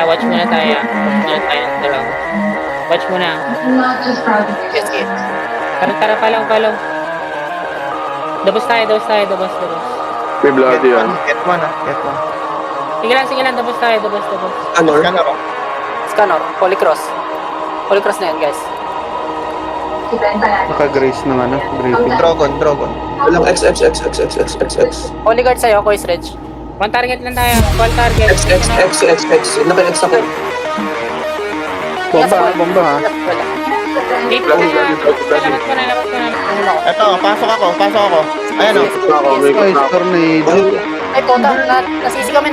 Watch muna tayo. Watch muna tayo ng dalawa. Watch muna. Yes, yes. Tara, palong. Dabos tayo. May bloody yan. Get one, ah. Get one. Sige lang, dabos tayo. Ano? Scanner, oh. Scanner, Polycross. Polycross na yan, guys. Naka-grace ng ano, gripping. Drogon. Walang X. Holy guard sa'yo, Kois Reg. One target lang tayo. One target. X. Naka-X ako. Bomba ha. Dito na. Labas ko na. Eto, pasok ako. Ayan, oh. Guys, tornado. Ay, puta, nasisi kami.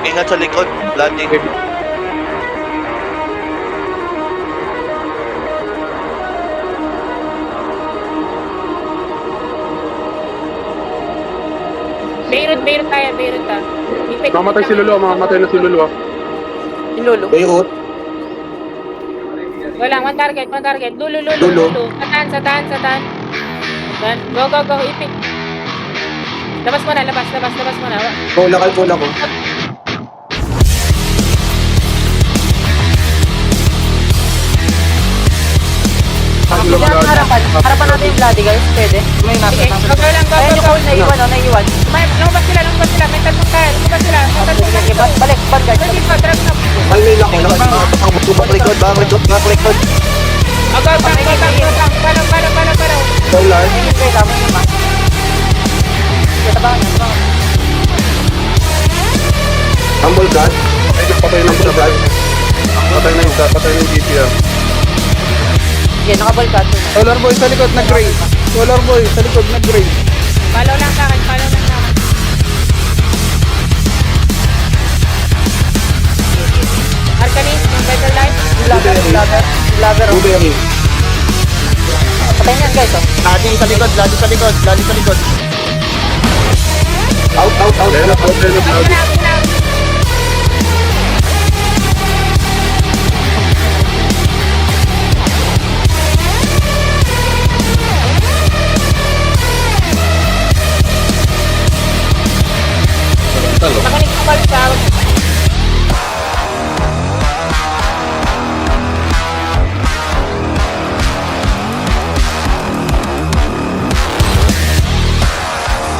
Ingat sa likod. Bloody. Beirut tayo. Mamatay si Lulu, mamamatay na si Lulu. Yung Lulu. Beirut. Wala, one target. Lulu. Satan. Dan, go. Ipik. Labas mo na. Full ako. Harapan natin yung bloody, guys. Pwede. Sige, go lang. Ayun yung cold, naiiwan. Lumabas sila. May talpong tayo. Sige, balik, guard. Dito, drag na. Palmay lang ako. Back likod. Go. Palaw. Solar. Okay, tama yun, ma. Sige, tabangan niya. Humble God. Patay ng GPR. Sige, nakaball ka. Solar boy sa likod, nag-grace. Palaw lang sa akin. Arcanist, yung better life. Blabber. Blueberry. Patay niyan, guys, oh. Bloody sa likod. Out. Nakinig ka ba sa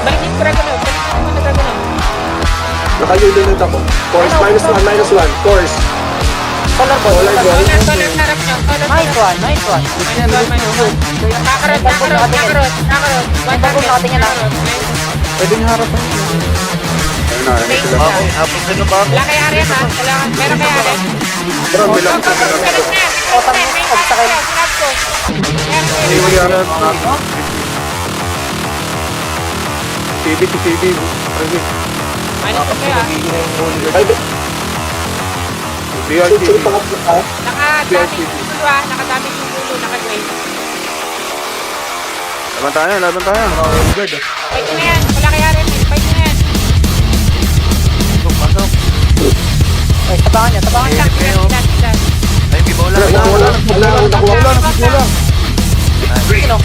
balik yung Dragono. Naka-unit ako. Force, -1. Force. Solar ball. Solar ball. Solar sarap nyo. Nice one. Kakarot. May bagong nakatingin lang. Pwede niya harapan. Okay, Hapon sa ba? wala kay Arian ha. Meron kay Arian. Pero bilang Go. Hindi mo yan. CB. Ano ko kaya? Ay, DRC. Nakadaming tulo ha. Nakadaming tulo. Naka-grace. Laban tayo. Fight mo na yan. Wala kay Arian. Fight mo na yan. Pasok. Ay, tabangan niya. Ilan. Ay, di ba wala? Wala. Sino?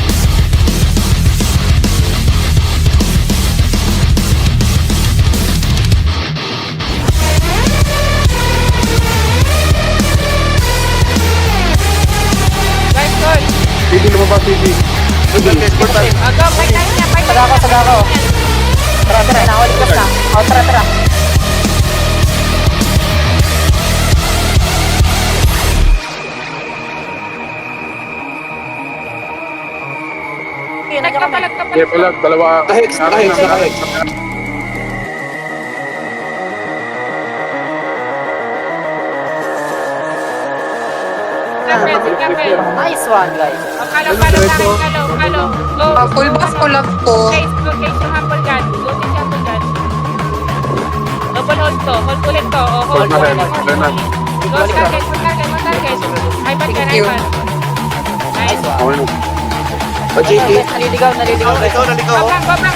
Guys, goal. CB lumabas, CB. Go, fight tayo niya. Taga ako. Tara. Nakawalikas na. O, tara. Nagkapalag. Kaya pala, dalawa. Hex. Nice one, guys. Palo. Go. Full buff ko lang po. Guys, go yung humble gun. Double hold to. Hold ulit to. Hold. Go, target. Hyper ka. Nice. JT. Naliligaw. Naligaw. Go bang.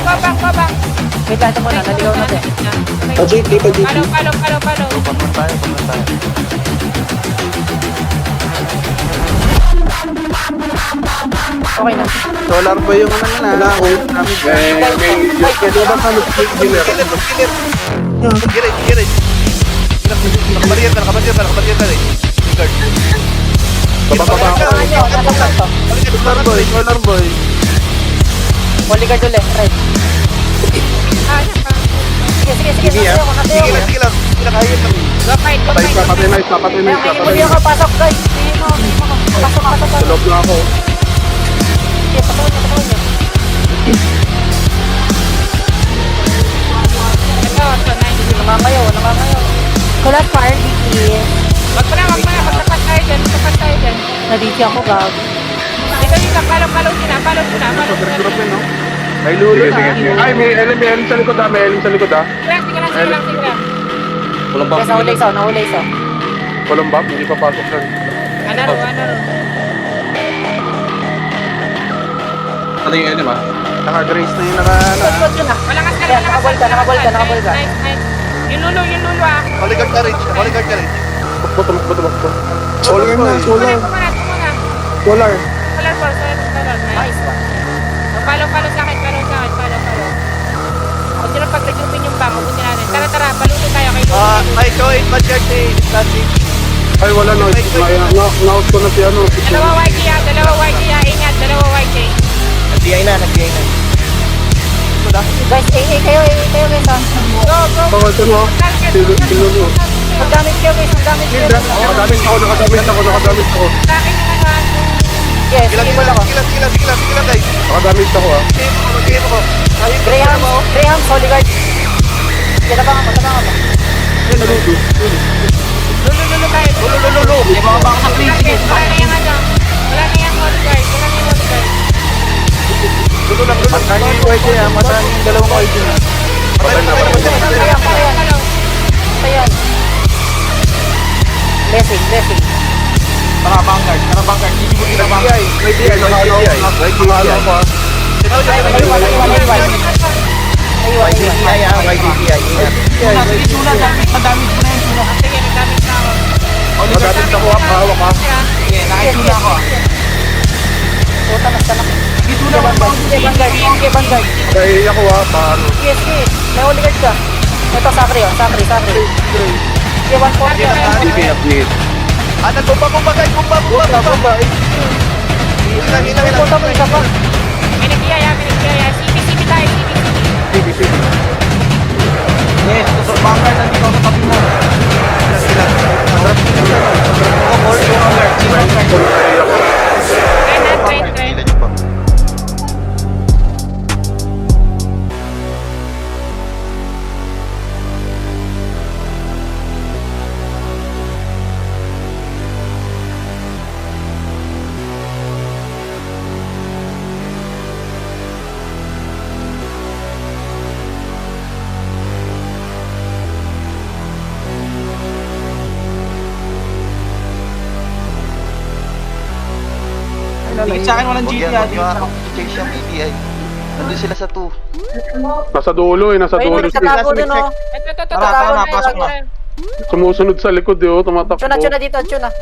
Wait lang, ito muna. Naligaw natin. JT. Palo. Pagman tayo. Okay na. Solar boy yung ano yun Wala ako. Girit. Nakabarrier ka eh. Guard. Bababa ako. Solar boy. Holy guard ulit. Red. Sige. Sige Natayo ko. lang. Kinakahit lang. Go fight, go Patay fight. ka, patay nice, patay Ayun, nice, hindi mo pasok guys. Hindi mo. Pasok. Sa loob na ako. Sige, patuloy niyo. Ito, nice. Nangangayaw. Kulat fire, Diki. Wag mo na. Magtapat tayo dyan. Nadiki ako, gag. Dito. Palong sila. Drop no? May lulo Sige, na. sige. Ay, may elim sa likod ah. Sige lang. Yes, nahulay isa. Walang bab, hindi pa pasok yan. Ano ro. Ano yung elim ah? Naka-grace na yung naka... Yun na. Walang asal. Nakabol ka. Nice. Yung lulo ah. Holy guard ka rin. Tumakbo. Solar na, solar. Solar. Solar. Nice ba? Palo sa akin. Huwag nyo lang pag-regroupin yung bang. Ubusin natin. Tara. Paluto tayo kay Lulo. May join, Badger si Stanley. Ay, wala na. Na-out ko na si ano. Dalawa YG ah. Ingat. Dalawa YG. Nag-DI na. Guys, kayo guys ha. Go. Oh, ito no. Sinulo. Magdamit kayo guys, Nakadamit ako. Sa akin yung ano. Yes, Sige sige lang ako. guys. Nakadamit ako ah. Game ako. Graham, Holy Guard. Tabangan mo. Lulo tayo. Lulo. Wala na yung ano. Wala na yung hold guard. Lulo lang. Matahan yung YG ah. Matahan yung dalawang YG na. Ayan. Blessing. May DI. Nakalo ako ah. Ayun. Sige, nagdamit na ako. Nakadamit ako ah. Hawak ah. Puta, nasta na. Sige, Vanguard. Kaya ako ah. Paano? Sige. May Holy Guard ka. Ito, Sakri. Sige, 140 yan. TV update. Kumba guys. Kumba. Hilang. Puta mo isa pa. May nagkiyaya. CP tayo. TV. Trend. Dikit sa akin walang GTA. Check siya PTI. Nandun sila sa 2. Nasa dulo Ayun, sila. nagtatago din oh. Ito. Tara, pasok na. Sumusunod sa likod tumatakbo. Tuna dito. Sige lang.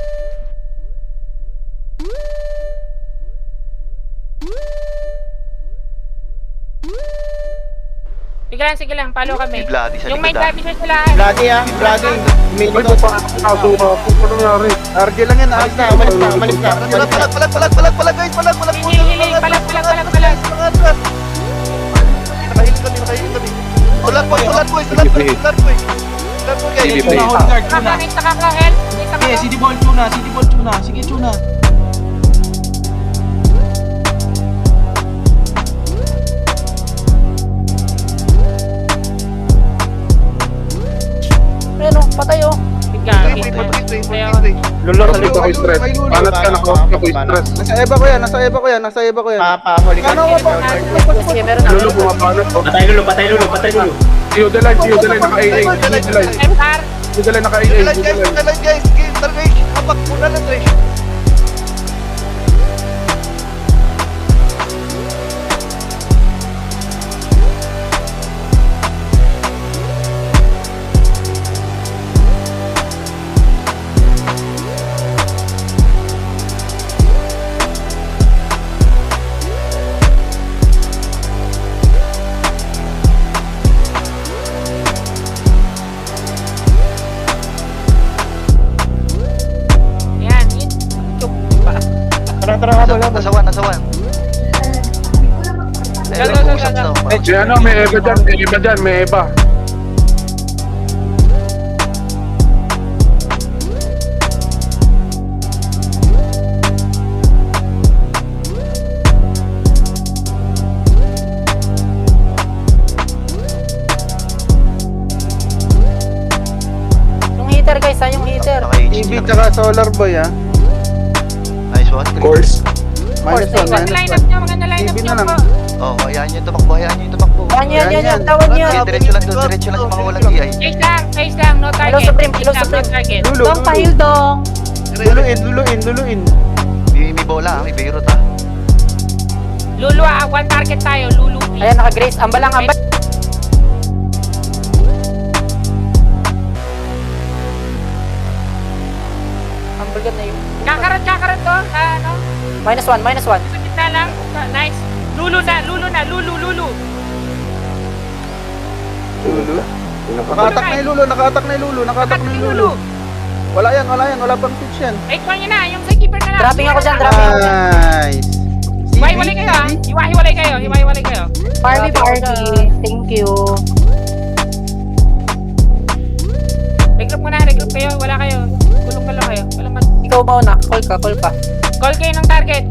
Palo kami. May Bloody sa Yung may likod, ah. damage sila. Bloody. Ay, paano nangyari? RG lang yan. Malis na. Palag guys. Palag. Hiling. Palag. Nakahiling kami. Ulat boy guys. Nakaka-help. Sige, CD ball tuna. Sige, tuna. Ayun oh, patay oh. Lulo sa likod ako stress. Banat ka ako stress. Nasa Eva ko yan. Huli ka. Sige, meron na. Lulo bumabanat ko. Patay lulo. Iyo delay naka-AA. MR. Iyo delay naka-AA. Guys. Apak muna lang Trish. Tara, habol. Nasa 1, nasa 1. Go, go, go, go. Si ano, may Eva dyan, may Eva dyan, may Eva. Yung heater guys ha, yung heater. EV tsaka solar boy ha. Nice one. Course. Minus one, Maganda minus line-up one. nyo, maganda line-up EV nyo na lang. po. Oh, hayaan nyo yung tumakbo, hayaan nyo yung tumakbo. Yan, tawan niya. Okay, diretso lang doon, diretso lang sa mga walang EI. Face lang, no target. Hello, Supreme, hello, Face lang, no Supreme. target. Lulu, Dong, pahil dong. luluin. May bola, may Beirut ah. Lulu, one target tayo. Lulu, please. Ayan, naka-grace. Ambalang, ambal. Ambal na yun. Kakarat to. Ano? Minus one. Sa gitna lang. Nice. Lulu. Lulu. Nakaatak na yung Lulu. Nakaatak ni Lulu. Wala yan. Wala pang pitch yan. Wait, nyo na. Yung sa keeper na lang. Dropping ako dyan, Nice. Hiwa-hiwalay kayo, ha? Hiwa-hiwalay kayo. Party. Thank you. Regroup kayo. Wala kayo. Kulong kayo. Walang Ikaw mauna. Call ka. Call kayo ng target.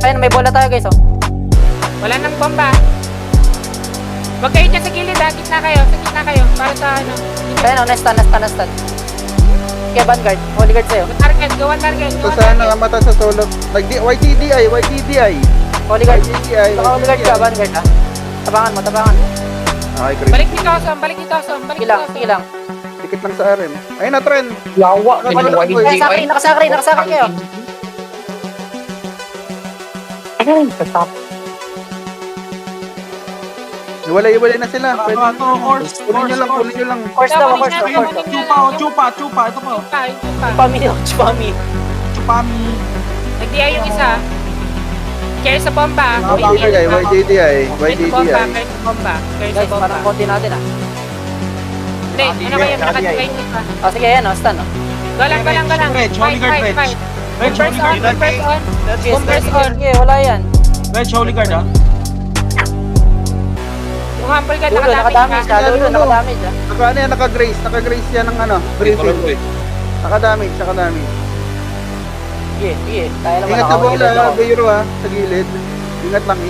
Ayun, may bola tayo guys oh. Wala nang bomba. Huwag kayo dyan sa gilid, ha? Sa gitna kayo. Para sa ano. Ayun oh, nastan. Kaya Vanguard, holy guard sa'yo. Go on target. Ito sa ano, mata sa solo. YTDI. Holy guard. Saka holy guard ka, Vanguard ha. Tabangan mo. Okay, Chris. Balik dito, Som. Sige lang. Dikit lang sa RM. Ayun na, trend. Ay, nakasakri kayo. Iwalay na sila. Pwede. Course. Kunin nyo lang. Course daw. Chupa. Ito po. Chupami. Chupami. Nag-DI yung isa. Carry sa bomba. YTDI. Carry sa bomba. Guys, parang konti natin ah. Hindi, ano kayo? Nakadikay nyo pa. Oh, sige yan oh, stun oh. Galang. Holy guard, Reg. Fight. Reg, Holy guard. Bombers on. Sige, wala yan. Reg, Holy guard ah. Yung humble ka, Lulu, nakadamage ha. Lulu, nakadamage ha. Naka-grace yan ng ano, briefing. Naka-damage. Sige. Kaya naman Ingat ka nakawagilid bola, ako. Beiro ha, sa gilid. Ingat lang.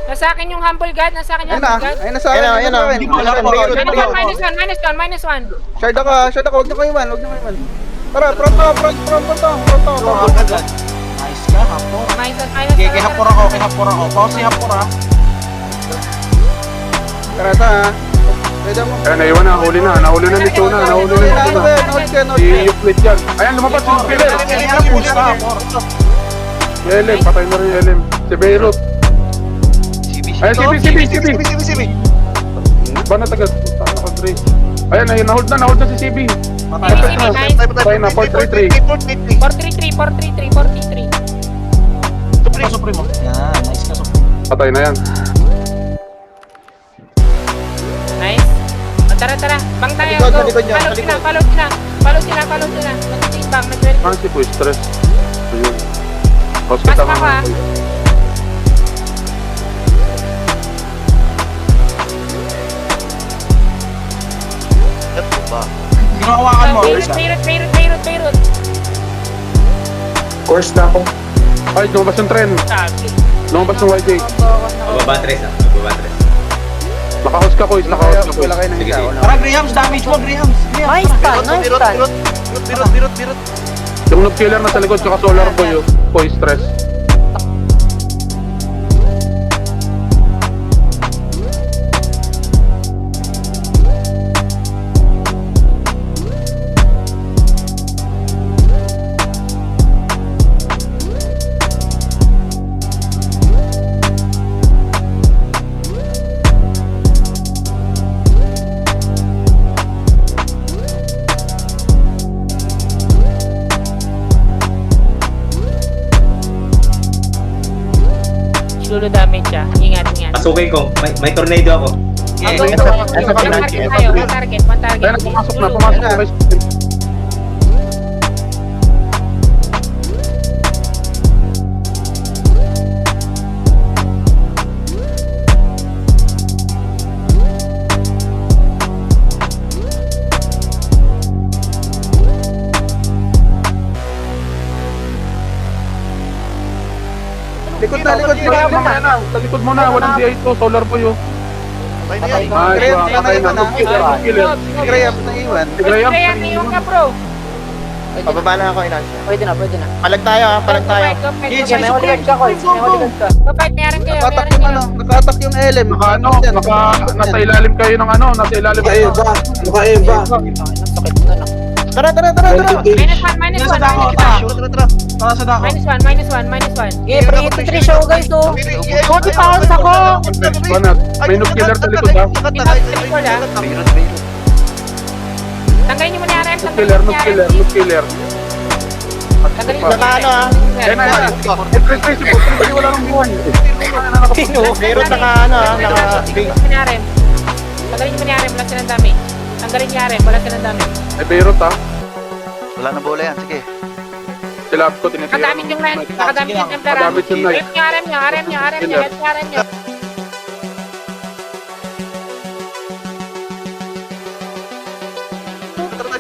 Nasa akin yung humble guard. Ayun na sa akin. Ayun na. Minus one. Shard ako, huwag niyo kayo iwan. Tara, pronto. Nice ka, hapor. Minus Okay, kay hapor ako. Pause si hapor ah. Tara ta ha. Pwede mo. Ayan, naiwan na, nahuli na ni Chuna. Si Euclid dyan. Ayan, lumabas yung killer. Push ka, hapor. Si LM, patay na rin yung LM. Si Beirut. Ayan, CB. Ba na taga, naka-grace. Ayan, nahold na si CB. Patay na, 433. 433. Supremo. Yan, nice ka, Supremo. Patay na yan. Nice. Tara. Bang tayo. Likod, Go. likod niya, Follow sila. Nag-bang. Parang si po, stress. Ayun. Pasok Hospital ako, ha. Ito ba? Ginawakan mo. Beirut. Course na ako. Ay, lumabas yung tren. Lumabas yung YJ. Bababa 3 ah. Naka-host ka, Kois. Wala kayo ng isa. Tara, Grahams, damage mo, Grahams. Nice stun. Birot. Yung noob-killer na sa likod, tsaka solar boy yung Kois stress. Lulu damage siya. Ingat. Pasukin ko. May tornado ako. Go. One target tayo. One target. Ayan, pumasok na guys. Likod na, likod Mamaya na, sa likod mo na, walang DI to, solar po yun. Patay na yan. Nice, patay na, noob killer. Si Graham na iwan. Si Graham, Kaya iyon ka bro. Pababa na ako, Inansya. Pwede na. Palag tayo ha, palag tayo. Go fight. Sige, may holy guard ka, Koy. May holy guard ka. Go fight. Meron kayo. Nakatak yung ano, nakatak yung LM. nasa ilalim kayo ng ano, nasa ilalim kayo. Sakit mo na. Tara. -1. Tara sa dako. -1. Okay, pre-hit 3 show guys, oh. 40 pounds ako. Banat, may noob killer sa likod ha. Tanggalin niyo muna yung RM. Noob killer. Tanggalin niyo Naka ano ha. Ayan na, wala nang buwan. Meron naka ano ha, naka big. Tanggalin niyo muna yung RM. Wala silang damage. Tanggalin niyo yung RM. Wala silang damage. May Beirut ha. Wala na bola yan, sige. Sila ko tinisira. Nakadamit yung line. Nakadamit yung Templar. Nakadamit yung knife. Help niyo RM niyo. Help niyo RM niyo.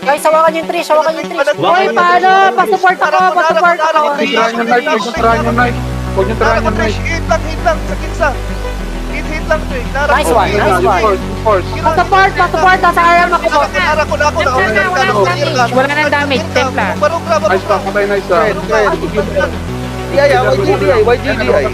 Guys, hawakan yung 3, hawakan yung 3. Hoy, paano? Pa-support ako. Tirahan yung knife, huwag yung tirahan yung knife. Huwag yung tirahan yung knife. Hit lang, sa kinsa. Hit lang to eh. Nice one, nice one. Force. Pa-support. Nasa RM ako po. Nara ko na ako. Wala nang damage. Templar. Barong grab. Nice pa, patay nice ha. DI, YGDI.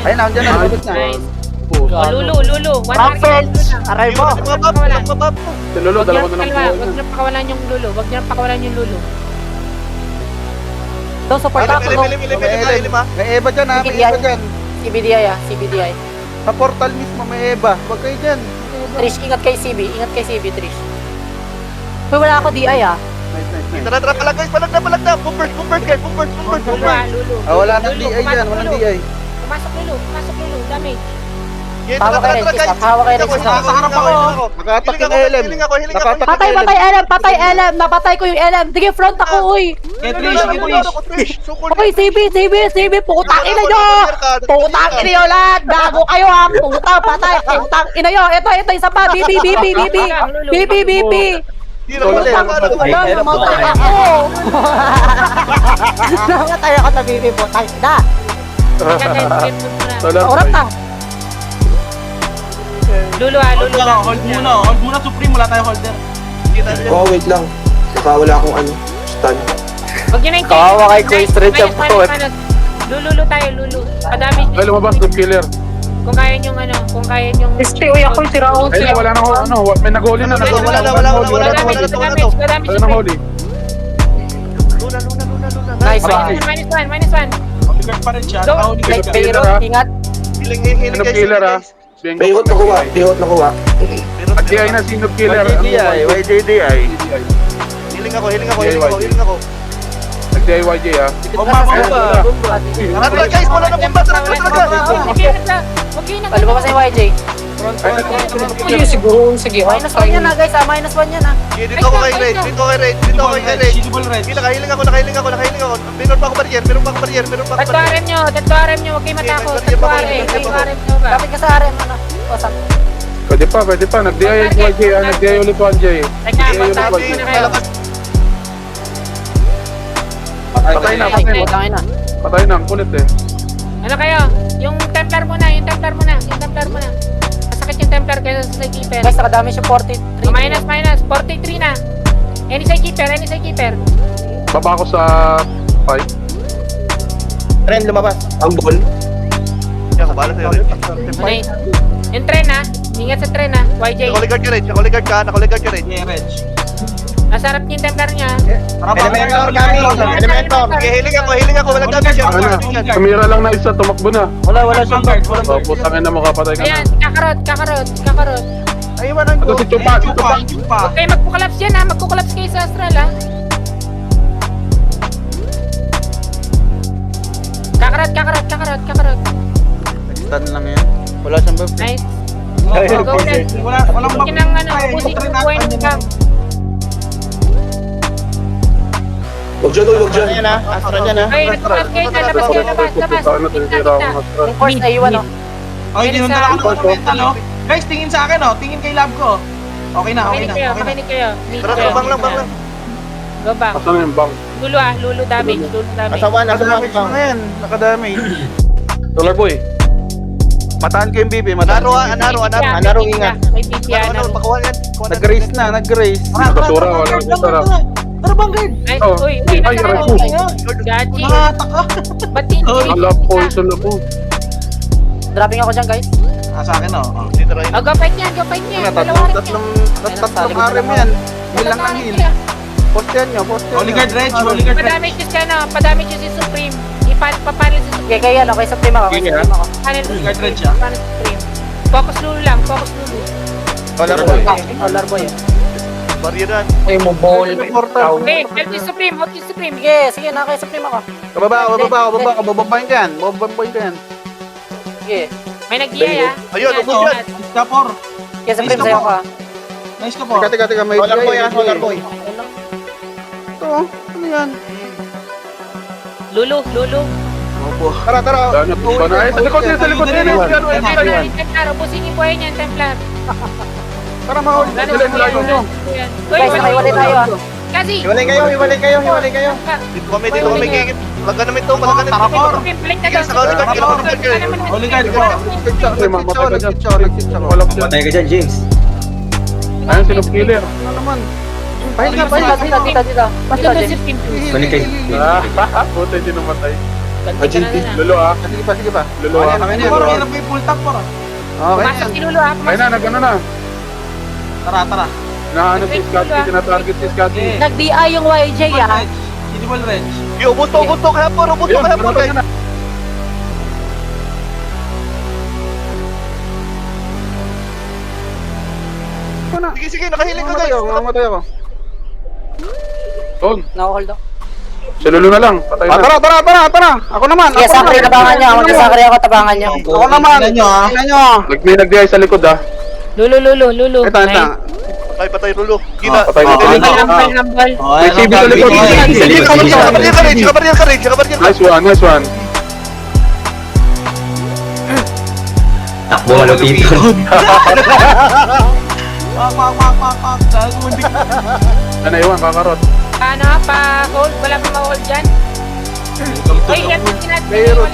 Ayun, nandiyan na, likod na. Nice. Oh, Lulu. One target. Aray mo. Si Lolo, dalawa na lang buwan. Huwag niyo pakawalan yung Lulu. Huwag niyo pakawalan yung Lulu. Daw, support ako. May Eva dyan ha, may Eva dyan. CBDI. Sa portal mismo may Eva. Huwag kayo dyan. Trish, ingat kay CB, Trish. Hoy, wala ako DI ah. Nice. Tara, palag guys, palag na. Bombard guys, bombard. Lulu. Ah, wala nang DI dyan, walang DI. Pumasok Lulu. Damage. Pahawa kay Rex. Sa harap ako. Nakatak yung LM. Nakatak Patay LM. Napatay ko yung LM. Sige, front ako, uy. Trish. Uy, CB. Putang ina nyo. Putang ina nyo lahat. Gago kayo ha. Patay. Putang ina nyo. Ito, isa pa. BP. Namatay ako. Namatay ako sa BP. Putang ina. Solar Orat fight. na. Lulu. Hold muna Supreme. Wala tayo holder. Wait lang. Baka wala akong stun. Huwag niyo na yung Kawawa kay Chris Red yung putot. Lulu tayo. Kadamage. Ay, lumabas, noob killer. Kung kaya niyong Uy, ako yung tiraon Ay, wala nang ano, may nag-holy na. Wala na. Wala nang holy. Nice one. -1. Holy guard pa rin siya. Holy guard Light ka. Beirut, ingat. Healing Noob guys. killer ha. Bayot nakuha. At DI na si noob killer. YGDI. Healing ako. Nag-DIYJ ha. Bomba. Tara guys, wala na bomba. Tara. Huwag kayo Ano ba sa YJ? Sige. -1 yan na guys, -1 yan na. Dito ako kay Raid. Shield red. Nakahiling ako. Meron pa ako barrier. Tatlo RM nyo. Huwag kayo matakot. Tatlo RM nyo ba? Kapit ka sa RM, ano? Wasak. Pwede pa. Nag-DIYJ ha. Nag-DI ulit 1J. Teka, magtapos muna kayo. Patay na. Putangin na. Patay na, ang kulit eh. Ano kayo? Yung Templar muna. Masakit yung Templar kaysa sa Sidekeeper. Guys, nakadamage yung 43. Minus. 43 na. Any Sidekeeper. Baba ako sa 5. Ren, lumabas. Ang ball. Ako bala sa'yo. Nice. Yung tren ha. Ingat sa tren ha. YJ. Nakaligard ka, Raid. Yeah, Reg. Nasa harap niyo yung Templar niya. Elementor kami. Elementor. Healing ako. Walang damage yan. Kamera lang na isa, tumakbo na. Wala siyang guard. Oh, putangin na makapatay ka na. Ayan, kakarot. Ayun ang Ito si Chupa. Chupa. Okay, magkukolaps yan ha. Magkukolaps kayo sa Astral ha. Kakarot. Stun lang yan. Wala siyang buff. Nice. Walang Ubusin ng ubusin yung point lang. Huwag dyan, huwag dyan. Ayan na, Astra dyan ha. Ay, nagpapag kayo na, labas. Ano, tinitira ako ng Astra. Yung force na iwan, oh. Okay, dinundan ako ng ornamental, no? Guys, tingin sa akin, oh. Tingin kay lab ko. Okay na. Makinig kayo. Tara, bang lang. Go back. Asan yung bang? Lulu damage. Asawan, Nakadamage na yan. Nakadamage. Solar Boy. Matahan ko yung BB. Anaro, ingat. May PC, Anaro, pakuha yan. Nag-race na, nag-race. Nakasura, wala nakasura. Tara, Vanguard. Ay, Oh. uy, Ay, nakararo. Raku. Gachi. Nakatak ka. Ba't hindi? Ala, poison na po. Dropping ako dyan, guys. Sa akin, oh. Oh, go fight niyan. Tatlong RM yan. Heal lang ng heal. Postean nyo. Holy Guard Reg. Padamage yung ano, padamage yung si Supreme. Ipapanel si Supreme. Okay, kaya ano, kay Supreme ako, Sige, Panel si Guard Reg, Supreme. Panel si Supreme. Focus Lulu lang, focus Lulu. Color boy. Solar boy. Baryeran. Ay, mo ball. Okay, help si Supreme, help si Supreme. Sige, na kay Supreme ako. Bababa ko. Babambahin ka yan. Sige. May nag-DI Ayun, ubos yan. Kapor. Kaya Supreme, sa'yo ako, Nice ka po. Teka, may Color boy ha, color boy. Ito, ano yan? Lulu. Tara. Dami ba na? Ay, sa likod yan. Templar, ubusin yung buhay niyan, Templar. Tara, mahuli. Sila yung layo nyo. Guys, nakaiwalay tayo, ah. Kasi. Hiwalay kayo. Dito kami gigit. Malaga namin to. Tarapor. Balik na Sa Holy Guard, Holy Guard po. Walang siya. Patay ka dyan, James. Ayun, sinop killer. Ano naman? Dito. Basta si Supreme. Balik kayo. Puta, hindi namatay. Ganti ka na. Lolo ah. Sige pa. Lolo ah. Por, hirap ko yung full tap, por. Okay. Pumasok si Lulu ha. Ayun na, nag-ano na. Tara. Naano si Scotty, tinatarget si Scotty. Nag-DI yung YJ, ah. Sinibol Reg. Yo, ubos to. Kaya po, guys. Sige, nakahiling ka guys. Mamatay ako. Ton, Nako-hold ako. si Lolo na lang. Patay na. Tara. Ako naman. Sige, sakri, tabangan niyo. Magsasakri ako, tabangan niyo. Ako naman. Tingnan nyo, ha? Tingnan nyo. May nag-DI sa likod ah. Lulu. Ito. Patay, Rulo. Gina. Patay na. Lambal. May CB sa likod. Kabaryan ka rin. Nice one. Takbo malupiton. Pak. Gagundi. Ano iwan, kakarot. Ano, pa-hold? Wala pa ma-hold dyan? Uy, yan ang sinabi. Meron.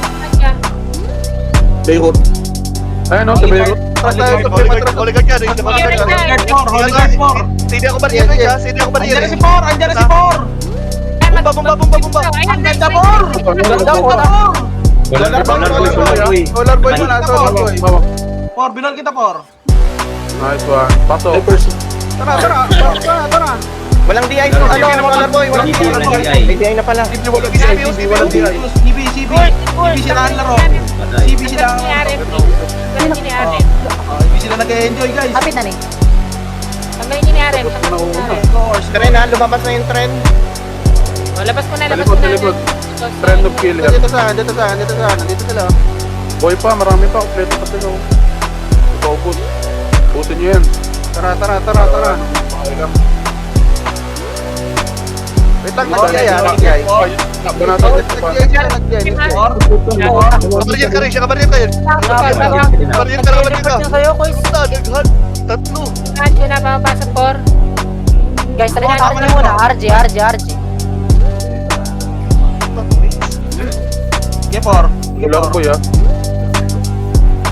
Beirut. Ayun no, sa Beirut. Holy Guard ka rin. Holy Guard por. Sindi ako baryan rin siya. Andiyan na si Por. Bumba. Ayan, Ang ganda, Por. Solar boy mo na. Por, binol kita, Por. Nice one. Pasok. Tara. Walang DI to. Color boy. Walang DI. May DI na pala. CB sila ang laro. CB sila. CB sila nag-enjoy, guys. Kapit na ni. Tanggalin niyo ni Aren. Tren ha, lumabas na yung trend. Labas mo na. Sa likod. Trend of killer. Dito sila. Boy pa, marami pa. Kompleto pa sila. Focus. Busin nyo yan. Tara. Okay lang. Wait lang, nag-DI. Banata ko pa. Por. Kabaryan ka rin siya. Kabaryan ka. Sa'yo, boys. Naghan. Tatlo. Yun na, papapasok por. Guys, tali natin niyo muna. RG. Sige, Por. Ulang ko ya.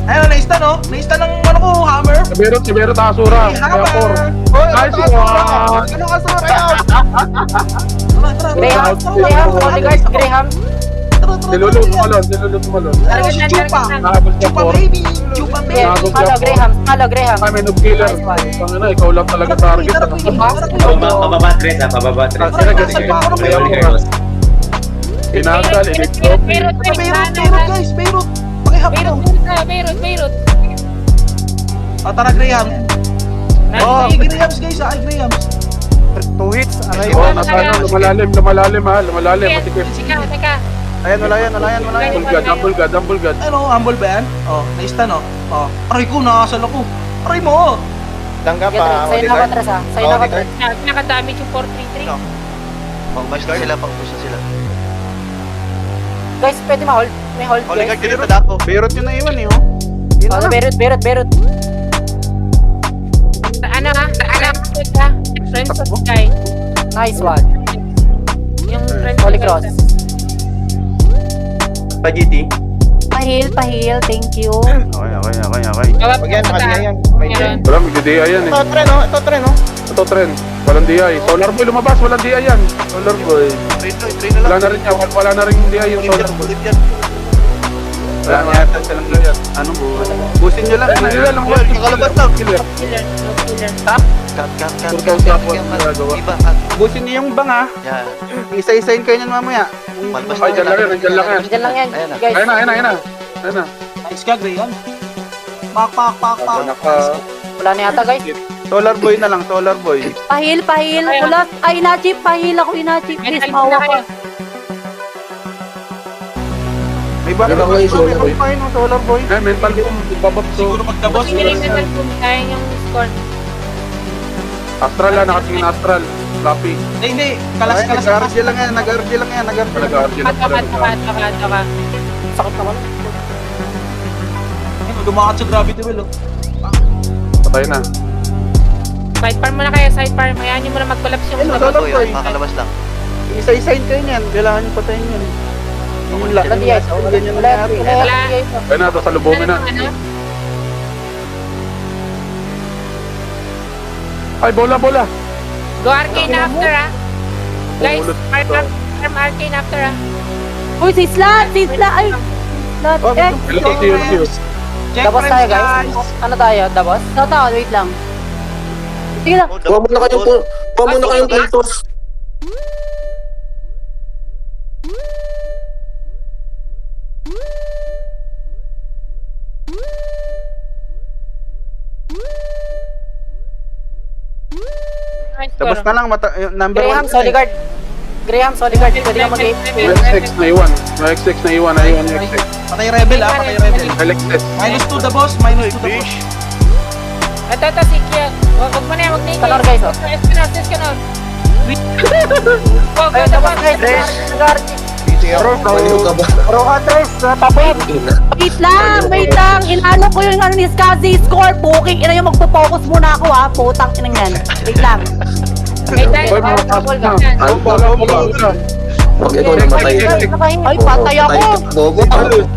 Ayun, naista, no? Naista ng ano ko, hammer. Si Berot Asura. Kaya por. Nice one. Ano ka sa Real? Graham, Holy Guard, Graham. Si Lolo tumalon. Ano si Chupa? Nakabos niya Chupa por. baby. Chupa baby. Nakabos niya por. Graham. Ay, may noob killer. Tangina, ikaw lang talaga target. Pababa tres ha, pababa tres. Tinanggal, electro. Beirut, Guys, Beirut. Pakihap mo. Beirut. Tara, Graham. Oh, Grahams, guys. Grahams. 2 hits. Aray. Lumalalim ha. Lumalalem. Matikip. Teka. Ayan, wala yan. Humble God. Ano, humble ba yan? Oh, na-stun oh. Oh, aray ko, nakasal ako. Aray mo! Langga Sige, pa, sa'yo na Oligar. katras ha. Sa'yo na katras. Nakadamage yung 433. Pang-push na sila, pang-push na sila. Guys, pwede ma-hold. May hold Holy guys. God, ganito na ako. Berot yun na iwan eh, oh. Yun Oh, na. berot. Ano ha? Friends of Sky. Nice one. Yung friends Holy of Cross. Pa GT. Pahil. Thank you. Okay. Wag yan, nakadiya yan. May Meron. Wala, magdi-DI yan eh. Ito, tren, oh. Ito, tren, oh. Ito, trend. Walang DI. Solar Boy, lumabas. Walang DI yan. Solar Boy. Train na lang. Wala na rin yan. Wala na rin DI yung Solar Boy. Ulit yan. Wala na yata silang DI. Ano bu? Busin nyo lang. Ayun na nila. Well, kakalabas lang. Killer. Killer. No killer. Cut. Turtle sa ako ang ginagawa. Iba, cut. Busin nyo yung bang, ha. Yan. Isa-isain kayo nyan mamaya. Malabas Ay, dyan lang yan. Dyan lang yan. Diyan lang yan, Ayan na. guys. Ayun na. Nice ka, Gray yan. Pak. Wala na yata, guys. Solar Boy na lang, Solar Boy. Pahil. Wala. Ay, inachip. Pahil ako inachip. Please, Mental mawa na ka. kayo. May back Wala pa kayo, Solar Boy. ng Solar Boy. Eh, mental boom. Babab to. Siguro magdabos. Kasi nila yung mental boom. Kaya yung score. Astral lang. Nakatingin Astral. Floppy. Hindi. Ay, Kalas. nag-RG lang yan. Talaga. Taka. Sakit naman. Dumakat sa gravity well, oh. Patay na. Side farm muna kayo. Side farm. Hayaan nyo muna mag-collapse yung Ayun, labas. Solar Boy. Kakalabas lang. Isa-isain kayo niyan. Kailangan nyo patayin yan. Wala na guys. Ganyan Wala. nangyari. Wala. Ayun na. Ito sa lubungin na. Ano? Ay, bola. Go arcane after ah. Guys, Bumulot farm arcane after ah. Uy, si Slat. Ay, Slat. Oh, Eh, Ito, CSU. Check dabas tayo, frames, guys. Ano tayo? Dabas? Tao, wait lang. Sige lang. Oh, Huwag muna kayong puntos. Nice Tapos score. na lang, number 1. Graham, Soligard. Pwede ka mag-8. May X6 na iwan. May X6 na iwan. Ayun, X6. Patay rebel, ah. Patay rebel. LXS. -2 the boss. -2 the boss. Ito, si Kia. Wag mo na yan, wag na yan. Kalor, guys, oh. Escanor. Go, Ay, dabas, guys. Rohatres, tapos. Wait lang. Inalo ko yung ano ni Skazi score. Booking. Ina yung magpo-focus muna ako ha. Putang inang yan. Wait lang. May tayo. Hoy, mga Double na. ka. Bola. Pag ikaw namatay. Ay, patay ako. Bobo.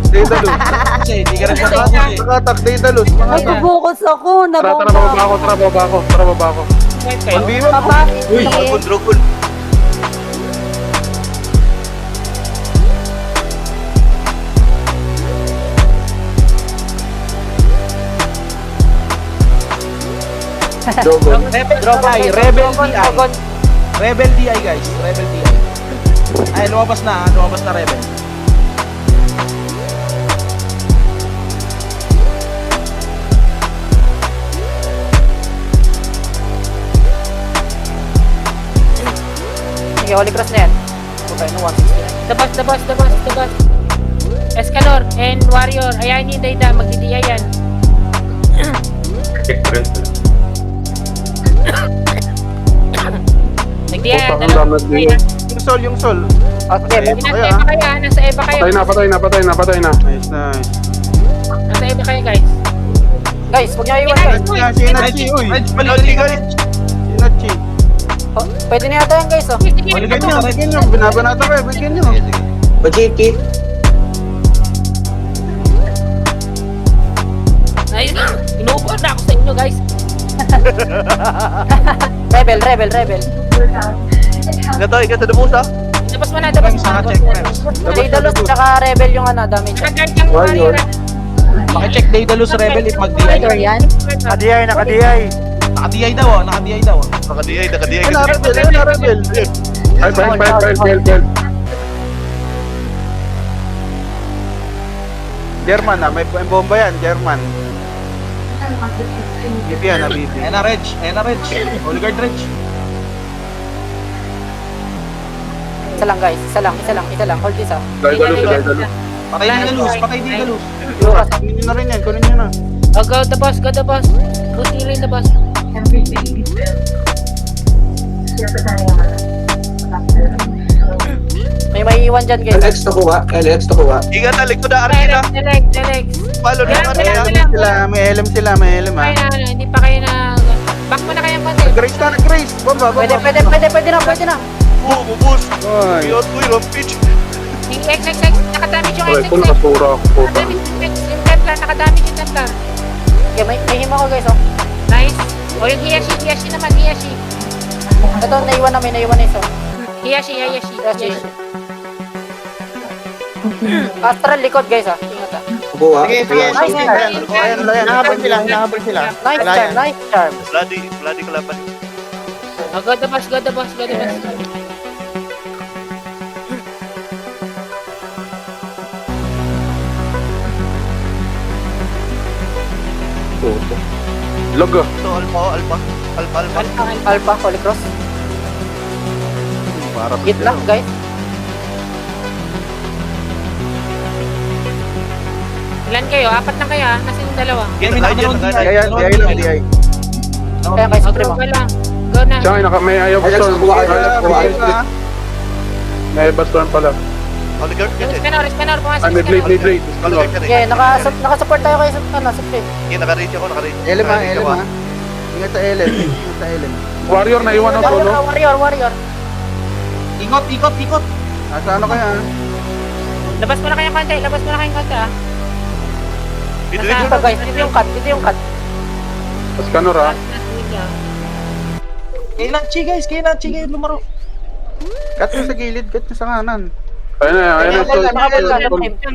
Daedalus. Kasi hindi ka rin matapos eh. Nakatak, Daedalus. Nagpo-focus ako. Tara, bababa ako. Ang biro. Papa. Drogul. Dogon. Rebel DI. Rebel DI, guys. Rebel DI. Ay, lumabas na Rebel. Sige, Holy Cross na yan. Okay, no, 169. Dabas. Escanor and Warrior. Ayan yung Dayda. Magdidiya yan. Check friends. Nagdiya yan. Putang dami nagdiya. Yung sol. Okay, Nasa Eva kayo ah. Nasa Eva kayo. Patay na. Nice. Nasa Eva kayo guys. guys, huwag niyo iwan guys. Sinachi, uy. Balik ka rin. Sinachi. Oh, pwede na yata yan guys oh. Bigyan nyo. Binabanata ko eh. Bigyan nyo. Pachiki. Ayun na. Inuupuan na ako sa inyo guys. Rebel. Gatay ka sa debusa. Dabas mo na. Check frames. Daedalus tsaka Rebel yung ano, damage. Nakaguard yung Warrior ah. Pakicheck Daedalus Rebel if mag-DI. yan. Naka-DI daw, ah. Naka-DI daw. ah. Nakadiyay. Ayun na, Rebel. Ay, bel. German na. May bomba yan. German. BP yan, BP. Ayan na, Reg. Holy Guard, Reg. Isa lang guys, isa lang. Hold this ah. Dahil dalo. Patay di galus, patay di galus. Kunin nyo na rin yan, kunin nyo na. Oh, go the boss. Who's healing the boss? May maiiwan dyan guys. LX to kuha. Ingat na, likod na, Arkin na. Telex. Palo na, Kailangan Arkin. May LM sila, ha. Hindi pa kayo na... Back mo na kayang konti. Grace na, Grace. Bomba. Pwede na. Bubus. Oy. Biyot ko yung rampage. Yung X. Nakadamage yung Ay, X. kung nakasura ako po. Nakadamage yung X. Yung Templar. Nakadamage yung Templar. Okay, may hima ko guys oh. Nice. O yung Hiyashi naman. Hiyashi. Ito, naiwan na isa. Hiyashi. Astral likod guys ah. Ingat ah. Kuha. Sige, sige, Nice sige. turn. Hinahabol sila. Nice charm. Bloody kalaban. Oh, go the boss. Log ah. Ito, alpha. Alpha, Holy Cross. Hit lang guys. Ilan kayo? 4 lang kayo ah. Nasa yung dalawa. Kaya may nakaroon di ay. Ayan, di ay lang, di ay. Kaya guys, O, Supremo. go lang. Go na. Tsaka may ayaw Alex, storm. kuha. May ayaw storm pala. Oligarch ka din. Respanor. Pumasok Ay, may blade. Oligarch ka din. Okay, nakasupport tayo kayo sa Supreme. Hindi, naka-reach ako. LM, ha. LM, ha. Ingat sa LM. Warrior na iwan ang solo. Warrior. Ikot. Nasa ano kaya, ha? Labas mo na kayong konti ah. Dito. Ito guys, ito yung cut. Tapos kanor ah. Kailan guys, lumaro. Cut nyo sa gilid, cut nyo sa kanan. Ayun na.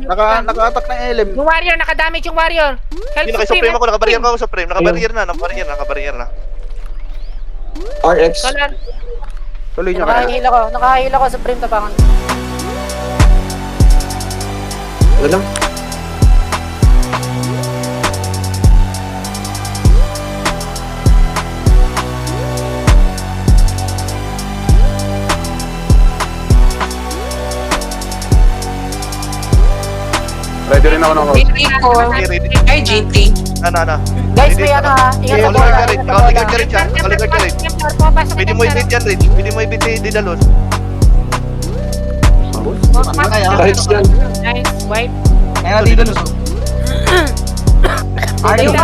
Naka-attack ng LM. Yung warrior, nakadamage yung warrior. Help Hindi, naka-supreme ako. Naka-barrier ako, Supreme. Naka-barrier na. RX. Solar. Tuloy nyo kaya. Nakahila ko Supreme tapangan. Ano lang? Ready rin ako ng host. Ready. Ay, GT. Ano. Guys, may ano ha. Ingat sa bola. Oligarch ka rin siya. Pwede mo i-beat yan, Rich. Pwede mo i-beat si Didalos. RX yan. Nice, wipe. Kaya dito luso. Ayan,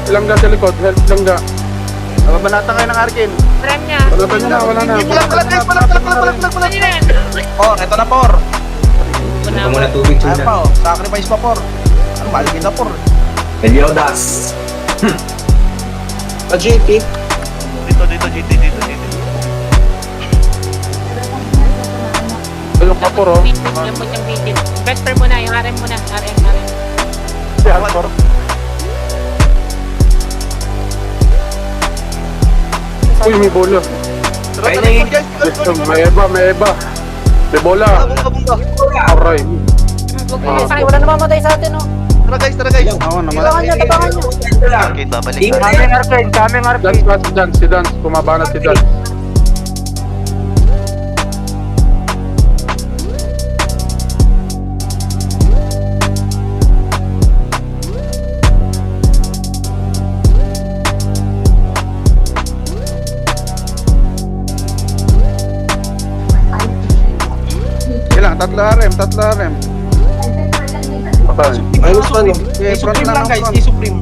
Langga sa likod. Help langga. Banata kayo ng Arkin. Frame niya. Wala na. Ano yan? Eto na por. Ito muna tubig Ayan suna. pa sacrifice pa por. Ano, malagin na por. Meliodas. GT. Dito, GT. Yung kapor oh. Lambot yung video. Best frame muna, yung RM muna. RM. Si Alcor. Uy, may bola. May eba. May bola. Bunga. Aray. Wala namang matay sa atin oh. Tara guys. Oo, naman. Tapangan nyo. Okay, babalik na. Dance, si Dance. Kumaba na si Dance. Ilang, tatlo RM. Patay. Minus 1 oh. Okay, front Supreme na lang ng guys, front. i-supreme.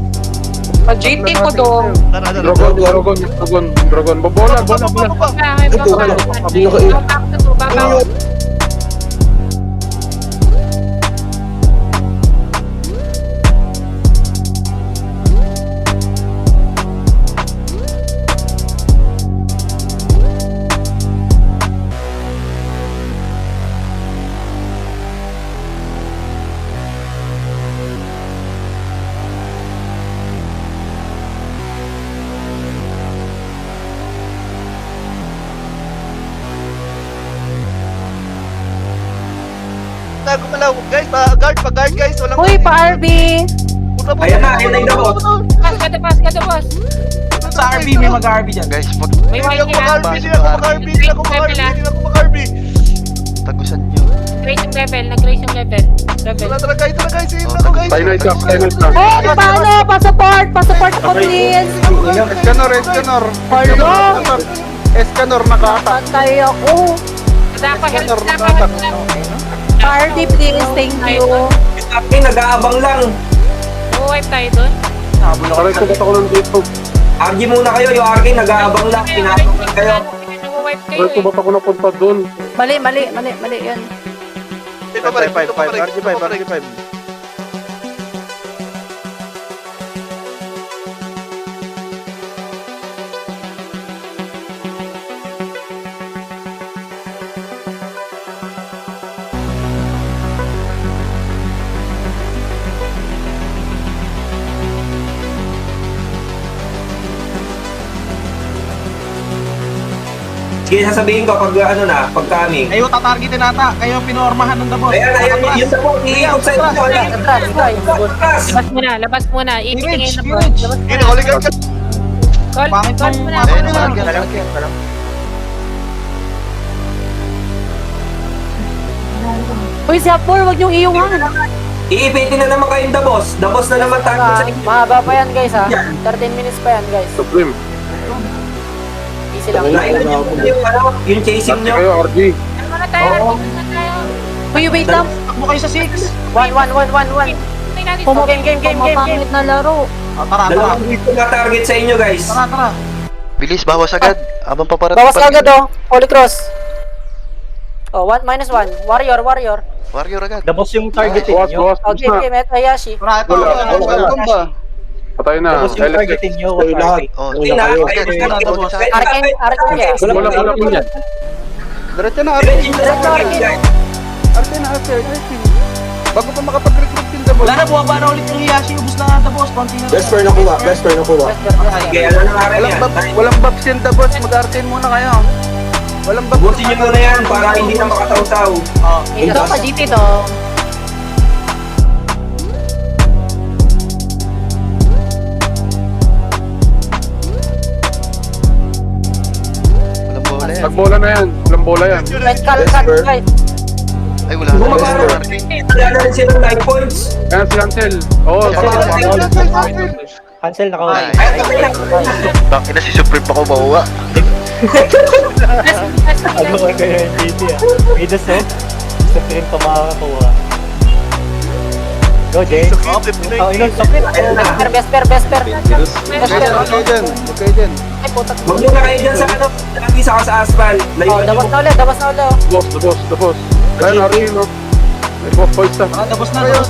GT ko dong. Tara. Dragon. Bola. Ito, ano? Babaw. Gumalaw. Guys, pa-guard guys. Walang Uy, pa-RB. Puta. Ayan na yung dabo. Kada boss. sa RB, may mag-RB dyan. Guys, pag... May Hindi white ako yan. mag-RB, hindi ako mag-RB, hindi ako mag-RB, hindi ako mag-RB. Tagusan nyo. Nag-raise yung level, nag-raise yung level. Wala talaga, ito na guys, ito ako guys. Tayo na isa, tayo na isa. Oh, paano? Pa-support! Pa-support ako, please! Escanor, Escanor. Hello? Escanor, naka-attack. Patay ako. Dako, help, Escanor, dako, naka-attack. help. Party, please. Thank you. Akin, nag-aabang lang. Wipe tayo dun. Nakaray ko ba't ako nandito? RG muna kayo, yung RG nag-aabang lang. Pinapang kayo. Nag-wipe kayo Nakaray ko ba't ako napunta doon? Mali, yan. Ito pa rin, ito pa rin, ito pa rin. RG5. Sige, sasabihin ko pag ano na, pag coming. Kayo tatargetin nata, kayo pinormahan ng dabos. Ayan, yun sa po. Iikot sa inyo. Atras, guys. Atras. Labas muna. Ipitingin na po. Image. Hindi, huli ka. Call Bakit muna. mong Ayun, ano ayun, lang? ayun. Uy, si Apor, wag niyong iyungan. Iipitin na naman kayong dabos. Dabos na naman target sa inyo. Mahaba pa yan, guys, ha? 13 minutes pa yan, guys. Supreme. Easy lang. Lain yung chasing Kasi nyo. kayo, RG. Ano muna tayo? Ano muna tayo? Uy, wait lang. Takbo kayo sa 6. 1. Tingnan natin. Game. Pamangit na laro. Tara. Dalawang dito na target sa inyo, guys. Tara. Bilis, bawas agad. Abang paparating. Bawas ka agad, oh. Holy Cross. Oh, 1 minus 1. Warrior. Warrior agad. Dabos yung targeting Bawas, nyo. bawas. Oh, Bawas na. game. Ito, Hayashi. Tara, ito. Welcome ba? Patay na. Dabos yung Electric. targeting nyo. Kayo lahat. Oh, Okay na, agad, kayo agad, na, agad, dabos. agad. Arken yan. Wala po yan. Diretso na, Diretso Arkin. na, Arkin. Bago pa makapag-recruit yung double. Wala na, buwaba na ulit yung Hiyashi. Ubus na nga dabos. Konti na. Best pair nakuha. Sige, ano na nga rin yan. Walang buffs yung double. Mag-Arkin muna kayo. Walang buffs. Busin nyo muna yan para hindi na makataw-taw. Ito pa dito dong. Walang bola yan. Nagbola na yan. Walang bola yan. Red cut, guys. Ay, wala na. Bumaba na. Wala na rin silang life points. Ayan si Ansel. Oo, Cancel na kawa. Ay, bakit na si Supreme ako mauwa? Ano ka kayo yung GT ah. May dasok. Sa pirin pa makakakuha. Go, Jay. Oh, inon, sakit. Ayan na. Vesper. Huwag kayo dyan. Ay, putak. Huwag muna kayo dyan sa ano. Lagi sa asphalt. Oh, Layuan dabas nyo. na ulit, oh. Dabos. Ayan, RG, no? May boss boys na. Dabos na. Kayo,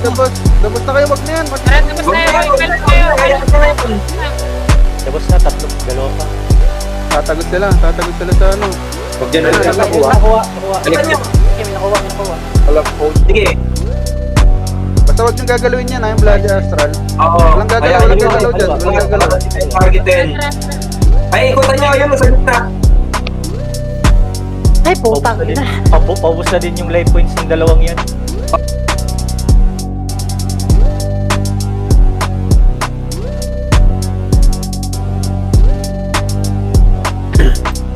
dabos na kayo. Wag na yan. Tara, tapos Huwag tayo. na Wipe kayo. Tapos na, dalawa pa. Tatagod sila sa ano. Huwag dyan Ayan, ayan, nakuha. Nakuha. Tingnan nyo. Okay, may nakuha. Alam ko. Sige. Basta huwag nyo gagalawin yan, yung Bloody Astral. Oo. Walang gagalaw, Ayan, walang yun. gagalaw dyan, walang gagalaw. Target din. Ay, ikutan nyo. Yun, nasa gitna. Ay, putang Paubos na din. ina. Paubos na din yung life points ng dalawang yan.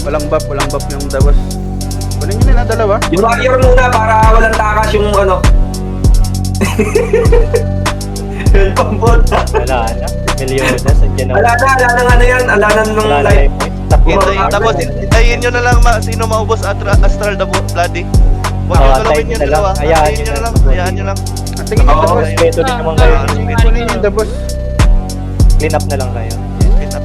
Walang buff yung dabos. Kunin nyo nila dalawa. Yung warrior muna para walang takas yung ano. Yun pang bota. Wala na. Meliodas, andyan na. Ala na ano yan. Ala na nung Wala na life. life points. Tapos, Tapos, hintayin nyo na lang sino maubos Astral Bloody. Huwag nyo Oo, galawin antayin yung nyo na lang. dalawa. Hayaan Antayin nyo nyo na na lang. lang. Hayaan nyo lang. At tingin nyo Oo. dabos. respeto din naman kayo. Kunin nyo yung dabos. Clean up na lang kayo.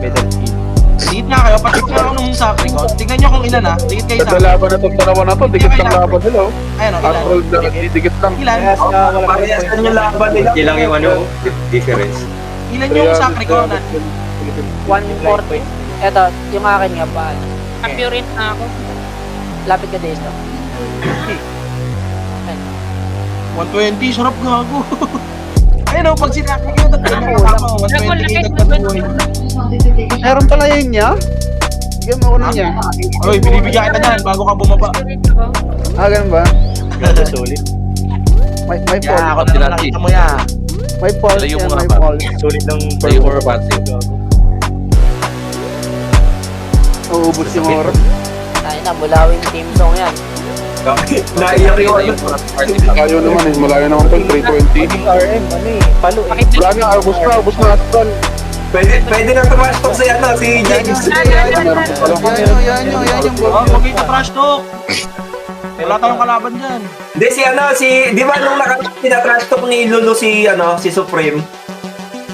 Middle field. Tingit nga kayo. Patik nga ako nung sakri ko. Tingnan nyo kung ilan ha. Tingit kayo Sa sa laban na itong dalawa na to, dikit lang laban nila. oh. Ayun o, ilan? Astral na, dikit lang. Ilan? Wala Parehas na yung laban nila. lang yung ano, difference. Ilan yung sakri ko na? 140. Eto, yung akin nga pa. Apurine na ako. Lapit ka dito. 120, sarap gago. Ayun o, pag sinakri ko, dagdag mo tama. 120 dagdag buhay. Meron pala yun niya? Bigyan mo ako nun niya. Oy, binibigyan kita dyan bago ka bumaba. Ganun ba? Solid. May Yeah, fall. ako na nakita mo yan. May fall Layo yan, mo nga may ba? fall. Solid ng Layo mo performance. Uubos yung oras. Ay na, mulawin team song yan. Naiyak yung ano. Malayo naman eh, malayo naman po, 320. RM, ano eh, palo eh. Wala na, ubos na, Astral. Pwede na trash talk si ano, si James. Yan yung Huwag ito trash talk. Wala tayong kalaban dyan. Hindi si ano, di ba nung trash talk ni Lulu si ano, si Supreme?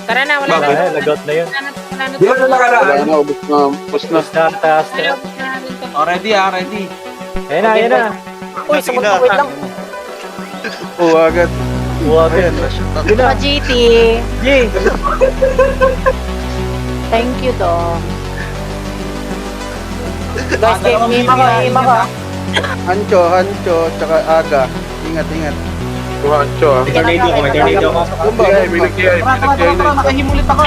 Tara na, wala na. Ay, lagot na yun. Wala na. Di ba nung Wala nakaraan? na, ubos na. Basta taas Wala na. na. Oh, ready ready. Ayun na, ayun na. Uy, sumunod wait lang. Oo, agad. Huwag yan. Yun na. Pa GT. G. Thank you, Dom. Guys, game ako. Hancho, tsaka aga. Ingat. Tuhan, Cho, ah. Tornado ako, may tornado ako. May nag-DI na. Nakahimulit ako.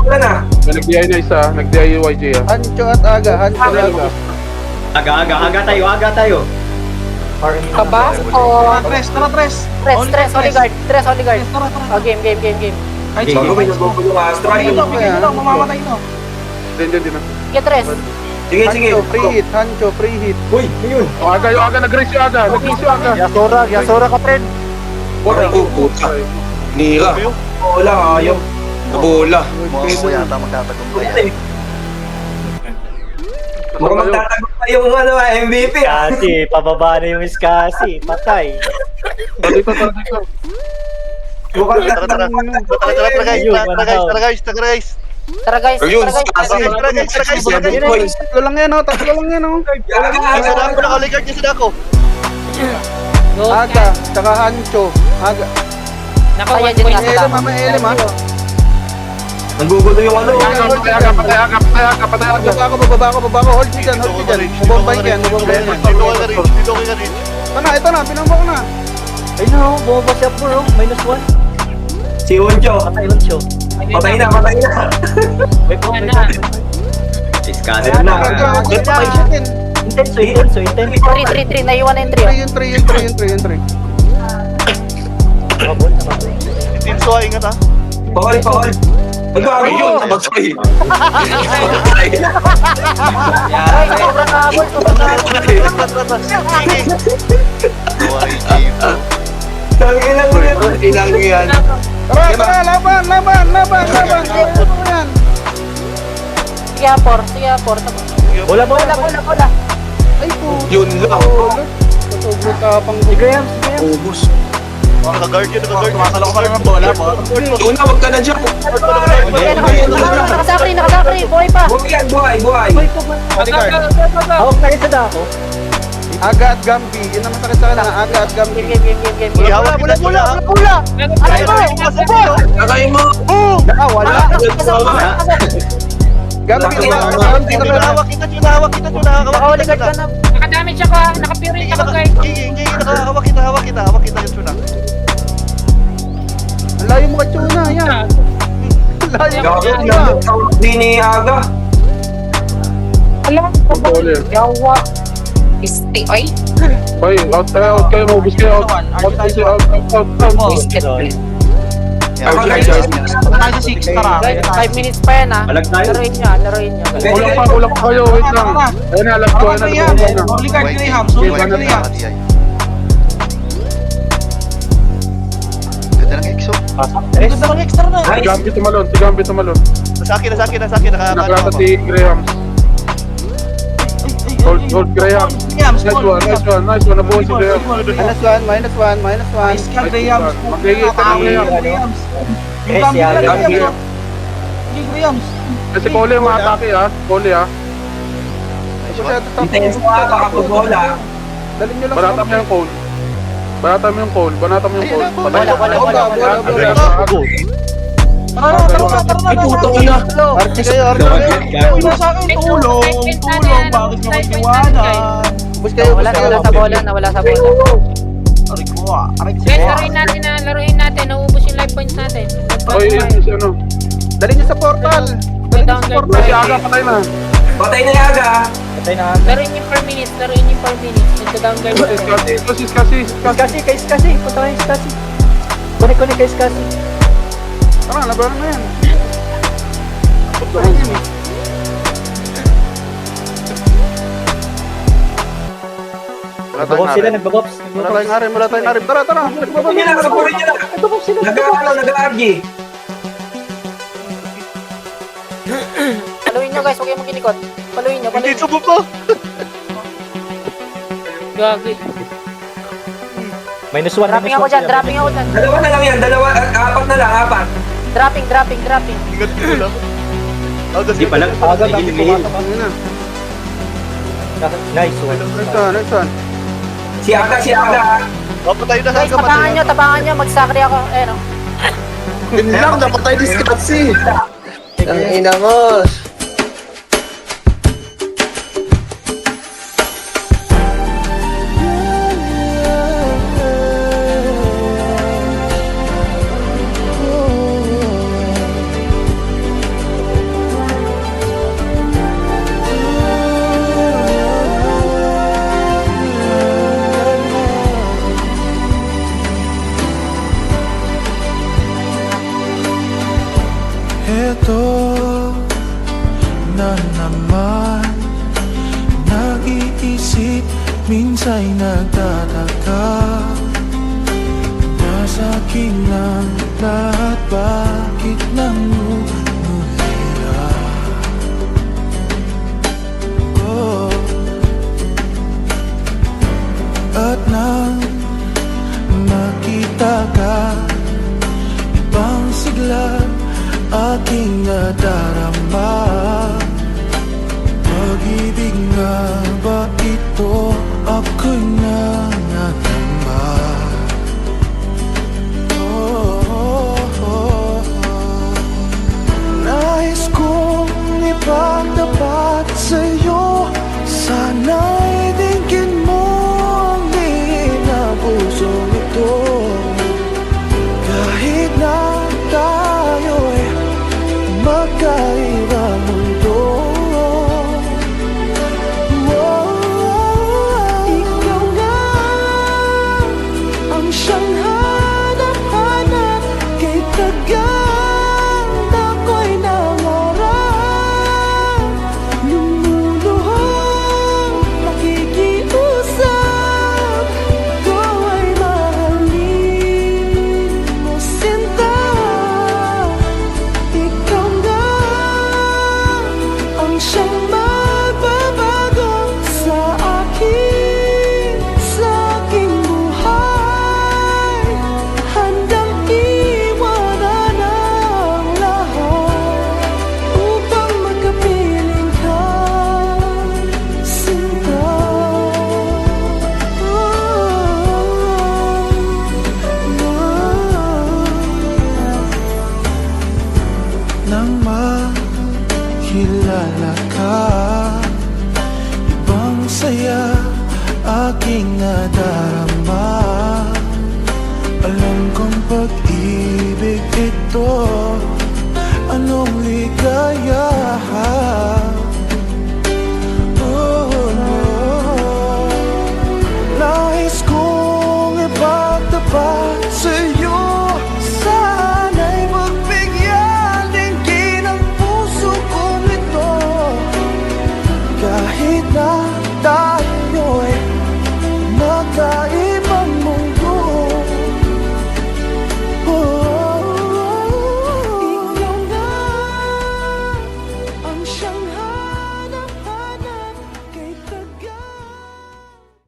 Wala na. May nag-DI na isa, nag-DI yung YJ, ah. Hancho at aga, Aga tayo. Tabasco. Tara, tres. Tres, Holy Guard. Tara. Oh, game. Ay, sige. Bago may nagugulo ka, Astral. Bigyan nyo lang, mamamatay no. Din na. Get tres. Sige. Hancho, free hit. Uy, yun. Yung aga, nag-race yung aga. Yasora ka, friend. Wala ko, puta. Nira. Wala, ayaw. Nabola. Mukhang magtatagot pa yung ano, MVP. Kasi, pababa na yung Iskasi. Patay. Dito. Mukhang Tara guys. Tara guys. Ayun, guys. Tatlo lang yan, oh. Aga, tsaka Hancho. Aga. Naka Kaya 1 dyan point nga na. Mama Elim, ha? Nanggugulo yung ano. Patay aga. Bababa ako. Hold nyo dyan. Mabombayin yan. Dito ka rin. Ito na, pinambo ko na. Ayun na, bumaba siya po, -1. Si Unjo. Patay lang siya. Patay na. Wait, Yan na. Iskasi Aga, na. intenso. 3. Naiwan na yung 3. yung 3. Team Suha, ingat ah. Pakol. Ay, gagawin yun. Namatay. Sobrang habol. Tangin lang ulit. Inang yan. Tara, laban. Yan. Sige, Apor. Bola. Ay, po. Yun lang. Sobrang tapang ko. Ubus. Naka-guard yun. Sumasalo ko pa ng bola, po. Una, wag ka na dyan. Nakasakri. Buhay pa. Buhay. Hawak na rin sa dako. Aga at Gambi. Yun naman sakit sa kanila. Aga at Gambi. Game. Ihawak kita Chula. Kakain mo. Wala. Gambi. Hawak kita Chula. Nakahuli guard ka na. Nakadamage ako ah. Naka-purate ako guys. Hawak kita yung Chula. Ang layo mo ka, Chuna. Yan. Ang layo mo ka, Chuna. Di ni Aga. Yawa. Isti, oy. Out kayo, maubos kayo. Out. Ako lang Tayo sa 6, tara. Guys, 5 minutes pa yan, ha. Alag tayo. Laruin nyo. Kulang pa kayo, wait lang. Ayun na, alam ko. Holy Guard Graham. Nice. Si Gambi tumalon. Sa akin. Nagrata si Graham. Hold Graham. Nice one. Nabuhay si Graham. -1. Nice ka, Graham. Magiging ka na Graham. Graham. Kasi Cole yung atake ha. Cole ha. Hintayin mo nga baka pagbola. Dalhin nyo lang. Banata mo yung Cole. Banata mo yung Cole. Wala. Ay, puto ka na. Archie kayo. Uy, nasa akin, tulong. Bakit ka magdiwanan? Bus kayo. Nawala sa bola. Aray ko ah. Guys, laruin natin. Nauubos yung life points natin. Oy, ano? Dalhin nyo sa portal. Si Aga patay na. Patay na yung Aga. Patay na. Laruin yung per minute. Nagka-down guard. Ito si Skasi. Iskasi. Punta kayo Iskasi. Kunik kay Iskasi. Tara, labanan na yan. Nagbabops sila, nagbabops. Wala tayong arim, wala tayong arim. Tara, tara. Saburin nyo na, saburin nyo na. Nag-RG. Paluin nyo guys, huwag kayong magkinikot. Paluin nyo, Hindi paluin nyo. subo po. Gagi. Minus 1. Dropping ako dyan, dropping ako dyan. Dalawa na lang yan, apat na lang, apat. Dropping. Ingat ko lang. Hindi pa lang. Agad ang pumasok. Ano na? Nice one. Next one. Si Aga. Papatay na Guys, tabangan nyo, magsakri ako. Eh, no? Yun lang, dapat tayo discrepancy. Ang ina mo. Eto na naman, nag-iisip, minsa'y nagtataka. Nasa akin ang lahat, bakit nangungulila? Oh. At nang makita ka, ibang sigla aking nadarama. Pag-ibig nga ba ito, ako'y nangatamba. Nais kong ipagtapat sa'yo, sana'y dinggin mo ang lihim na pusong ito. Kahit na tayo'y magkaibang mundo, ikaw nga ang siyang hanap-hanap, kay tagang ako'y nangarap. Lumuluhang nakikiusap, ito ay mahalin mo, sinta. Ikaw nga ang siyang magbabago sa aking buhay. Handang iwanan ang lahat upang magkapiling ka, sinta. Nang makilala ka, ibang saya aking nadarama. Alam kong pag-ibig ito, anong ligaya. Nais kong ipagtapat sa'yo, sana'y magbigyan dinggin ang puso kong ito. Kahit na